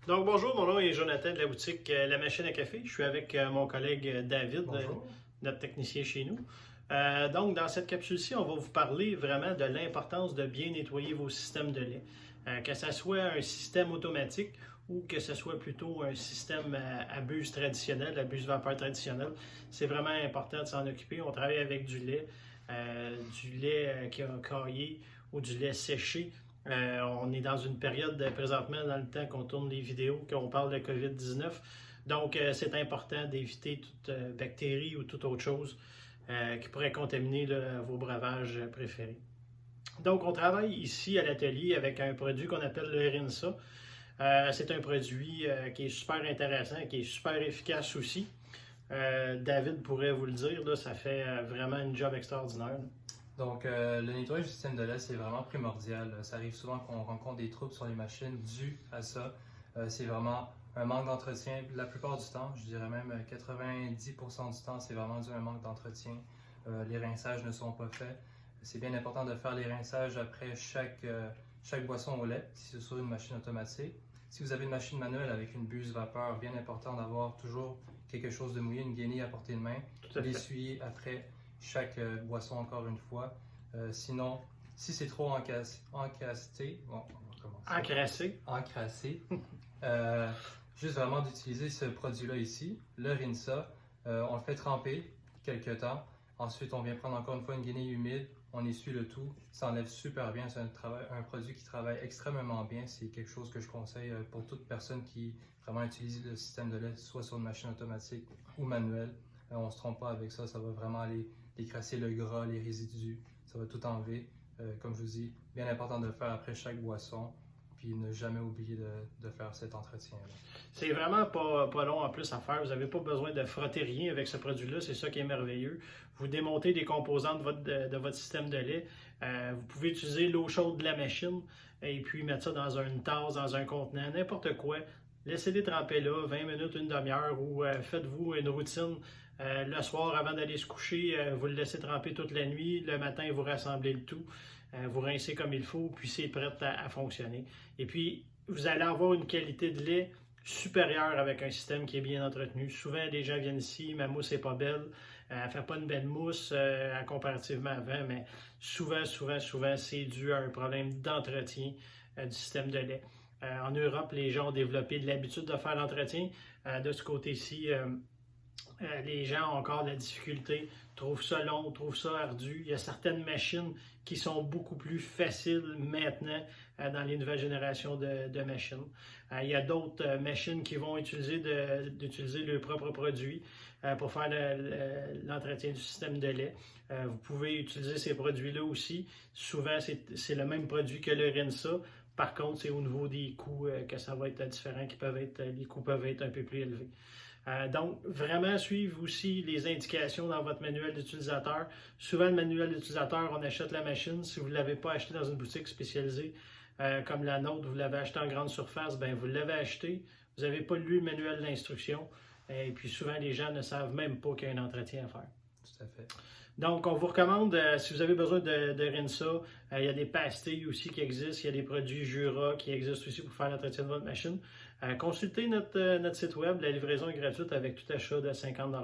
Donc bonjour, mon nom est Jonathan de la boutique La Machine à Café. Je suis avec mon collègue David, notre technicien chez nous. Donc dans cette capsule-ci, on va vous parler vraiment de l'importance de bien nettoyer vos systèmes de lait. Que ce soit un système automatique ou que ce soit plutôt un système à buse traditionnelle, à buse vapeur traditionnelle, c'est vraiment important de s'en occuper. On travaille avec du lait qui a caillé ou du lait séché. On est dans une période présentement, dans le temps qu'on tourne les vidéos, qu'on parle de COVID-19. Donc, c'est important d'éviter toute bactérie ou toute autre chose qui pourrait contaminer vos breuvages préférés. Donc, on travaille ici à l'atelier avec un produit qu'on appelle le Rinsa. C'est un produit qui est super intéressant, qui est super efficace aussi. David pourrait vous le dire, là, ça fait vraiment un job extraordinaire. Donc, le nettoyage du système de lait, c'est vraiment primordial. Ça arrive souvent qu'on rencontre des troubles sur les machines dus à ça. C'est vraiment un manque d'entretien. La plupart du temps, je dirais même 90% du temps, c'est vraiment dû à un manque d'entretien. Les rinçages ne sont pas faits. C'est bien important de faire les rinçages après chaque boisson au lait, si c'est sur une machine automatique. Si vous avez une machine manuelle avec une buse vapeur, bien important d'avoir toujours quelque chose de mouillé, une guenille à portée de main, l'essuyer après chaque boisson encore une fois. Sinon, si c'est trop encrassé, bon, on va recommencer. Encrassé. Juste vraiment d'utiliser ce produit-là ici, le Rinsa. On le fait tremper quelques temps. Ensuite, on vient prendre encore une fois une guenille humide. On essuie le tout. Ça enlève super bien. C'est un produit qui travaille extrêmement bien. C'est quelque chose que je conseille pour toute personne qui vraiment utilise le système de lait, soit sur une machine automatique ou manuelle. On ne se trompe pas avec ça. Ça va vraiment aller décrasser le gras, les résidus. Ça va tout enlever. Comme je vous dis, bien important de le faire après chaque boisson. Puis ne jamais oublier de faire cet entretien-là. C'est vraiment pas long en plus à faire. Vous n'avez pas besoin de frotter rien avec ce produit-là. C'est ça qui est merveilleux. Vous démontez des composants de votre système de lait. Vous pouvez utiliser l'eau chaude de la machine et puis mettre ça dans une tasse, dans un contenant, n'importe quoi. Laissez-les tremper là, 20 minutes, une demi-heure, ou faites-vous une routine le soir avant d'aller se coucher. Vous le laissez tremper toute la nuit. Le matin, vous rassemblez le tout. Vous rincez comme il faut, puis c'est prêt à fonctionner. Et puis, vous allez avoir une qualité de lait supérieure avec un système qui est bien entretenu. Souvent, les gens viennent ici, ma mousse n'est pas belle, elle ne fait pas une belle mousse comparativement avant, mais souvent, c'est dû à un problème d'entretien du système de lait. En Europe, les gens ont développé de l'habitude de faire l'entretien. De ce côté-ci, les gens ont encore de la difficulté, trouvent ça long, trouvent ça ardu. Il y a certaines machines qui sont beaucoup plus faciles maintenant dans les nouvelles générations de machines. Il y a d'autres machines qui vont d'utiliser leurs propres produits pour faire l'entretien du système de lait. Vous pouvez utiliser ces produits-là aussi. Souvent, c'est le même produit que le Rinsa. Par contre, c'est au niveau des coûts que ça va être différent, les coûts peuvent être un peu plus élevés. Donc, vraiment suivre aussi les indications dans votre manuel d'utilisateur. Souvent, le manuel d'utilisateur, on achète la machine. Si vous ne l'avez pas acheté dans une boutique spécialisée comme la nôtre, vous l'avez acheté en grande surface, bien, vous l'avez acheté. Vous n'avez pas lu le manuel d'instruction. Et puis, souvent, les gens ne savent même pas qu'il y a un entretien à faire. Tout à fait. Donc, on vous recommande, si vous avez besoin de Rinsa, il y a des pastilles aussi qui existent, il y a des produits Jura qui existent aussi pour faire l'entretien de votre machine. Consultez notre site web, la livraison est gratuite avec tout achat de 50 $.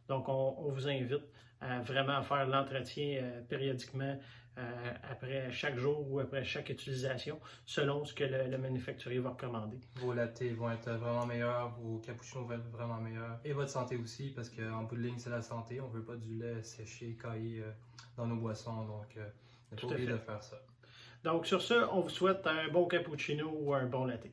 Donc, on vous invite vraiment à faire l'entretien périodiquement après chaque jour ou après chaque utilisation, selon ce que le manufacturier va recommander. Vos lattés vont être vraiment meilleurs, vos cappuccinos vont être vraiment meilleurs. Et votre santé aussi, parce qu'en bout de ligne, c'est la santé. On ne veut pas du lait séché, caillé dans nos boissons. Donc, ne pas oublier de faire ça. Donc, sur ce, on vous souhaite un bon cappuccino ou un bon latte.